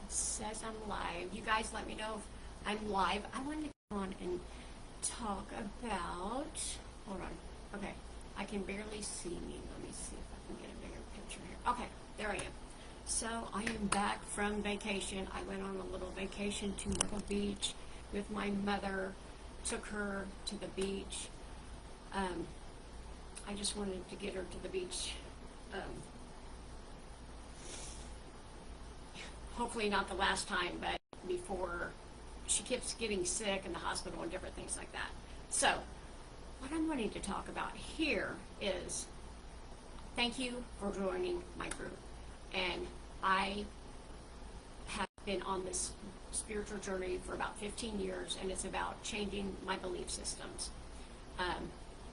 says I'm live. You guys let me know if I'm live. I wanted to come on and talk about, hold on, okay, I can barely see me. Let me see if I can get a bigger picture here. Okay, there I am. So I am back from vacation. I went on a little vacation to Myrtle Beach with my mother, took her to the beach. I just wanted to get her to the beach. Hopefully not the last time, but before she keeps getting sick in the hospital and different things like that. So what I'm wanting to talk about here is thank you for joining my group. And I have been on this spiritual journey for about 15 years, and it's about changing my belief systems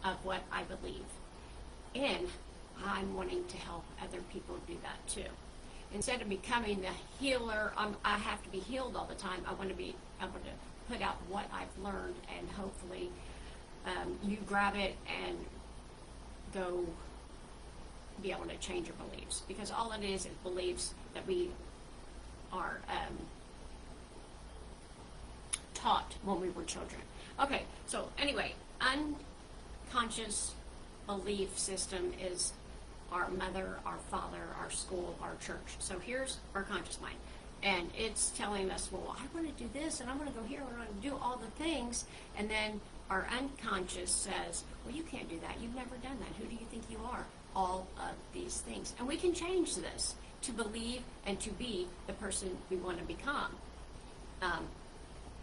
of what I believe. And I'm wanting to help other people do that too. Instead of becoming the healer, I have to be healed all the time. I want to be able to put out what I've learned, and hopefully you grab it and go be able to change your beliefs. Because all it is beliefs that we are taught when we were children. Okay, so anyway, unconscious belief system is our mother, our father, our school, our church. So here's our conscious mind. And it's telling us, well, I want to do this, and I want to go here, and I want to do all the things. And then our unconscious says, well, you can't do that. You've never done that. Who do you think you are? All of these things. And we can change this to believe and to be the person we want to become.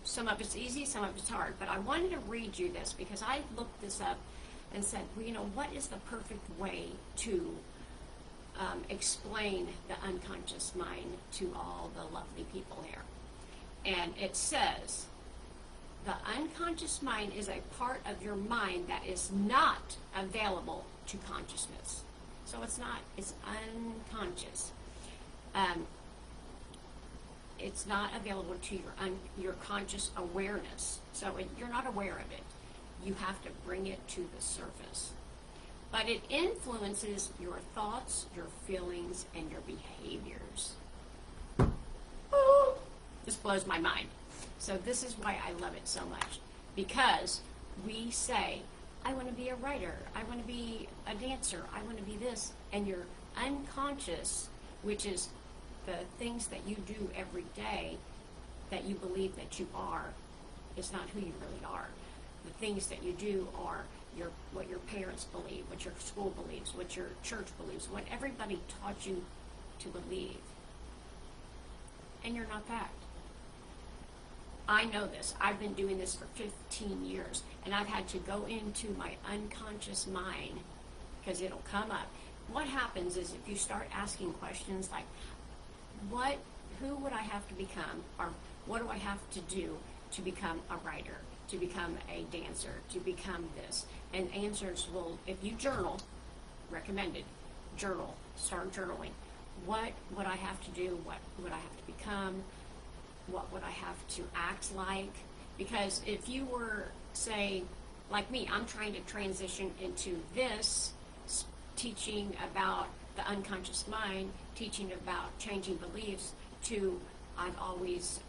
Some of it's easy, some of it's hard. But I wanted to read you this because I looked this up and said, well, you know, what is the perfect way to explain the unconscious mind to all the lovely people here? And it says, the unconscious mind is a part of your mind that is not available to consciousness. So it's not, it's unconscious. It's not available to your conscious awareness. So you're not aware of it. You have to bring it to the surface. But it influences your thoughts, your feelings, and your behaviors. This blows my mind. So this is why I love it so much. Because we say, I want to be a writer, I want to be a dancer, I want to be this. And your unconscious, which is the things that you do every day that you believe that you are, is not who you really are. The things that you do are what your parents believe, what your school believes, what your church believes, what everybody taught you to believe. And you're not that. I know this. I've been doing this for 15 years, and I've had to go into my unconscious mind because it'll come up. What happens is if you start asking questions like, who would I have to become, or what do I have to do to become a writer, to become a dancer, to become this? And answers will, if you journal, recommended, journal, start journaling. What would I have to do? What would I have to become? What would I have to act like? Because if you were, say, like me, I'm trying to transition into this, teaching about the unconscious mind, teaching about changing beliefs, to I've always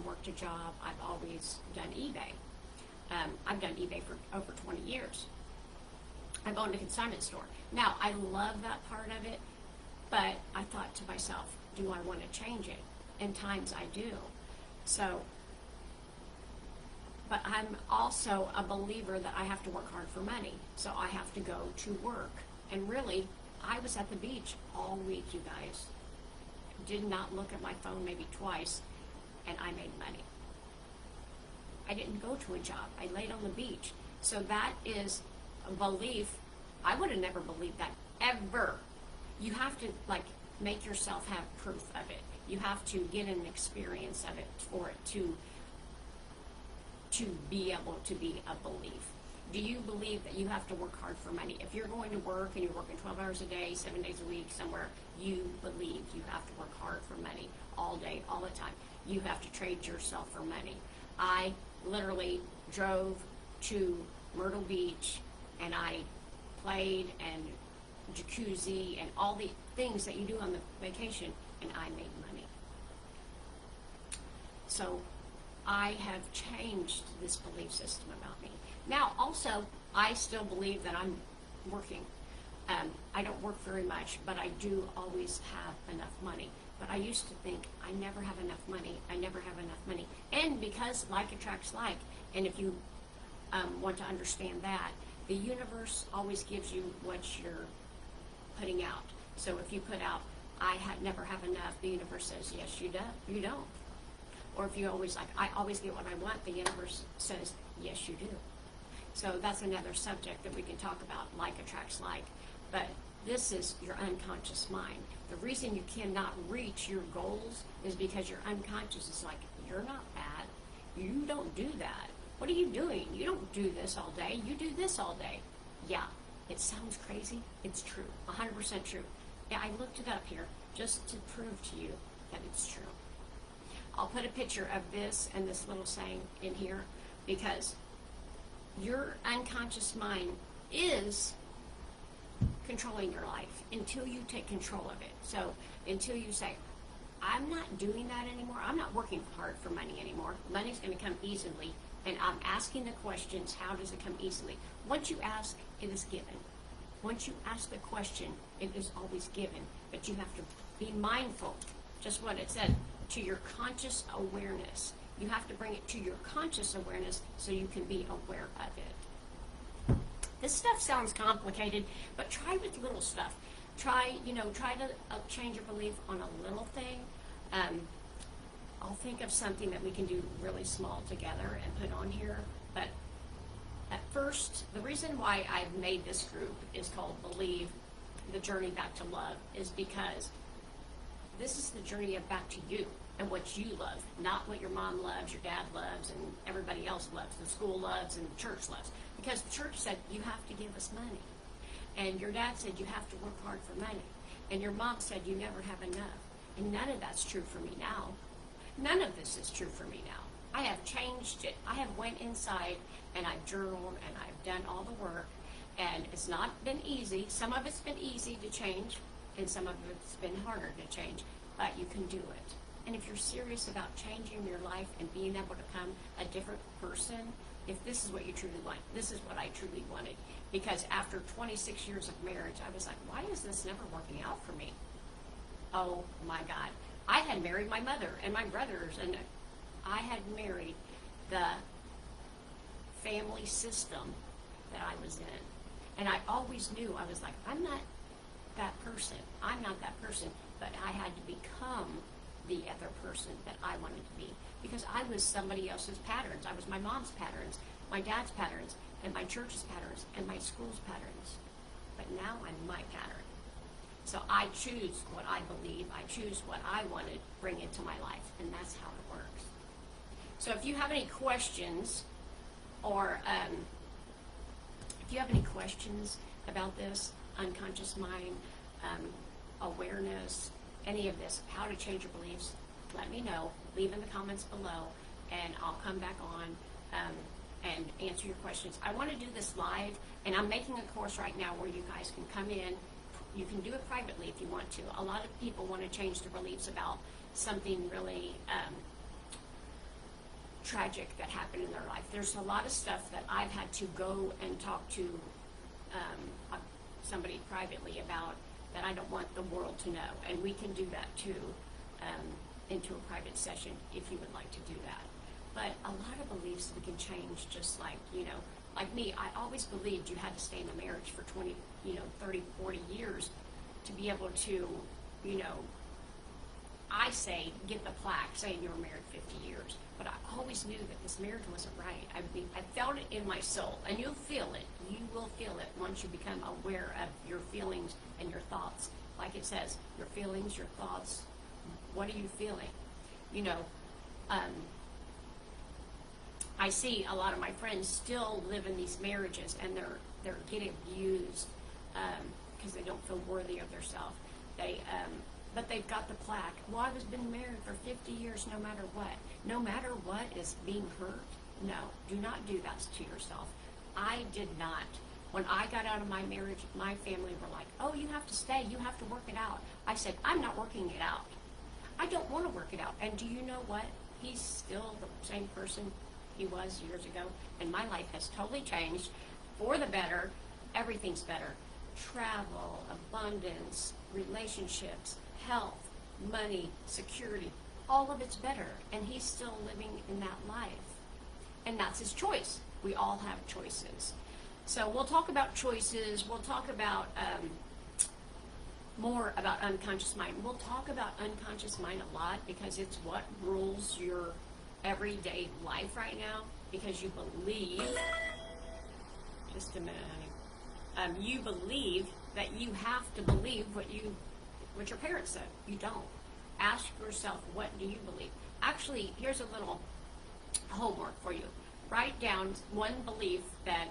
worked a job, I've always done eBay. I've done eBay for over 20 years. I've owned a consignment store. Now, I love that part of it, but I thought to myself, do I want to change it? And times I do. So, but I'm also a believer that I have to work hard for money. So I have to go to work. And really, I was at the beach all week, you guys. Did not look at my phone maybe twice, and I made money. I didn't go to a job. I laid on the beach. So that is a belief. I would have never believed that, ever. You have to, make yourself have proof of it. You have to get an experience of it for it to be able to be a belief. Do you believe that you have to work hard for money? If you're going to work and you're working 12 hours a day, 7 days a week, somewhere, you believe you have to work hard for money all day, all the time. You have to trade yourself for money. I literally drove to Myrtle Beach, and I played and jacuzzi and all the things that you do on the vacation, and I made money. so I have changed this belief system about me. Now, also, I still believe that I'm working. I don't work very much, but I do always have enough money. But I used to think, I never have enough money, I never have enough money. And because like attracts like, and if you want to understand that, the universe always gives you what you're putting out. So if you put out, never have enough, the universe says, yes, you don't. Or if you always I always get what I want, the universe says, yes, you do. So that's another subject that we can talk about, like attracts like. But this is your unconscious mind. The reason you cannot reach your goals is because your unconscious is like, you're not bad. You don't do that. What are you doing? You don't do this all day. You do this all day. Yeah, it sounds crazy. It's true. 100% true. Yeah, I looked it up here just to prove to you that it's true. I'll put a picture of this and this little saying in here because your unconscious mind is controlling your life until you take control of it. So until you say, I'm not doing that anymore, I'm not working hard for money anymore, money's going to come easily, and I'm asking the questions, how does it come easily? Once you ask, it is given. Once you ask the question, it is always given, but you have to be mindful, just what it said, to your conscious awareness. You have to bring it to your conscious awareness so you can be aware of it. This stuff sounds complicated, but try with little stuff. Try to change your belief on a little thing. I'll think of something that we can do really small together and put on here. But at first, the reason why I've made this group is called Believe, the Journey Back to Love, is because this is the journey of back to you and what you love, not what your mom loves, your dad loves, and everybody else loves, the school loves, and the church loves. Because the church said, you have to give us money. And your dad said, you have to work hard for money. And your mom said, you never have enough. And none of that's true for me now. None of this is true for me now. I have changed it. I have went inside, and I've journaled, and I've done all the work. And it's not been easy. Some of it's been easy to change, and some of it's been harder to change. But you can do it. And if you're serious about changing your life and being able to become a different person, if this is what you truly want, this is what I truly wanted. Because after 26 years of marriage, I was like, why is this never working out for me? Oh my God. I had married my mother and my brothers, and I had married the family system that I was in. And I always knew, I was like, I'm not that person. I'm not that person. But I had to become the other person that I wanted to be. Because I was somebody else's patterns. I was my mom's patterns, my dad's patterns, and my church's patterns, and my school's patterns. But now I'm my pattern. So I choose what I believe. I choose what I want to bring into my life. And that's how it works. So if you have any questions, or if you have any questions about this, unconscious mind, awareness, any of this, how to change your beliefs, let me know. Leave in the comments below, and I'll come back on and answer your questions. I want to do this live, and I'm making a course right now where you guys can come in. You can do it privately if you want to. A lot of people want to change their beliefs about something really tragic that happened in their life. There's a lot of stuff that I've had to go and talk to somebody privately about that I don't want the world to know. And we can do that too into a private session if you would like to do that. But a lot of beliefs we can change, just like, like me, I always believed you had to stay in a marriage for 20, 30, 40 years to be able to, I say, get the plaque saying you were married 50 years. But I always knew that this marriage wasn't right. I felt it in my soul, and you'll feel it. You will feel it once you become aware of your feelings and your thoughts. Like it says, your feelings, your thoughts, what are you feeling? I see a lot of my friends still live in these marriages, and they're getting abused because they don't feel worthy of themselves. But they've got the plaque. Well, I've been married for 50 years no matter what. No matter what is being hurt, no, do not do that to yourself. I did not. When I got out of my marriage, my family were like, oh, you have to stay. You have to work it out. I said, I'm not working it out. I don't want to work it out. And do you know what? he's still the same person he was years ago, and my life has totally changed for the better. Everything's better. Travel, abundance, relationships, health, money, security, all of it's better, and he's still living in that life. And that's his choice. We all have choices. So we'll talk about choices. We'll talk about more about unconscious mind. We'll talk about unconscious mind a lot because it's what rules your everyday life right now, because you believe, just a minute, honey. You believe that you have to believe what your parents said. You don't. Ask yourself, what do you believe? Actually, here's a little homework for you. Write down one belief that,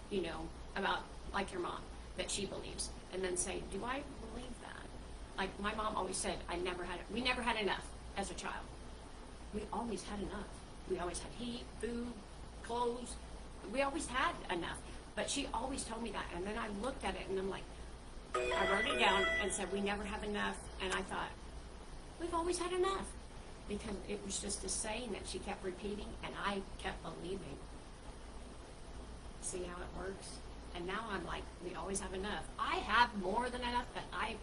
you know, about, like your mom, that she believes, and then say, do I believe that? Like my mom always said, we never had enough as a child. We always had enough. We always had heat, food, clothes. We always had enough. But she always told me that. And then I looked at it and I'm like, I wrote it down and said, we never have enough. And I thought, we've always had enough. Because it was just a saying that she kept repeating and I kept believing. See how it works? And now I'm like, we always have enough. I have more than enough that I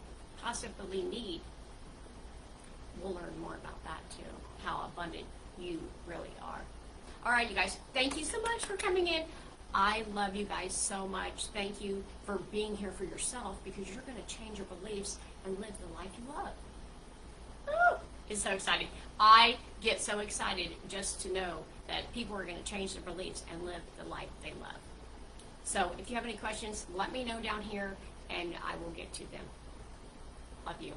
possibly need. We'll learn more about that too, how abundant you really are. All right, you guys, thank you so much for coming in. I love you guys so much. Thank you for being here for yourself, because you're going to change your beliefs and live the life you love. Woo! It's so exciting. I get so excited just to know that people are going to change their beliefs and live the life they love. So if you have any questions, let me know down here and I will get to them. Love you.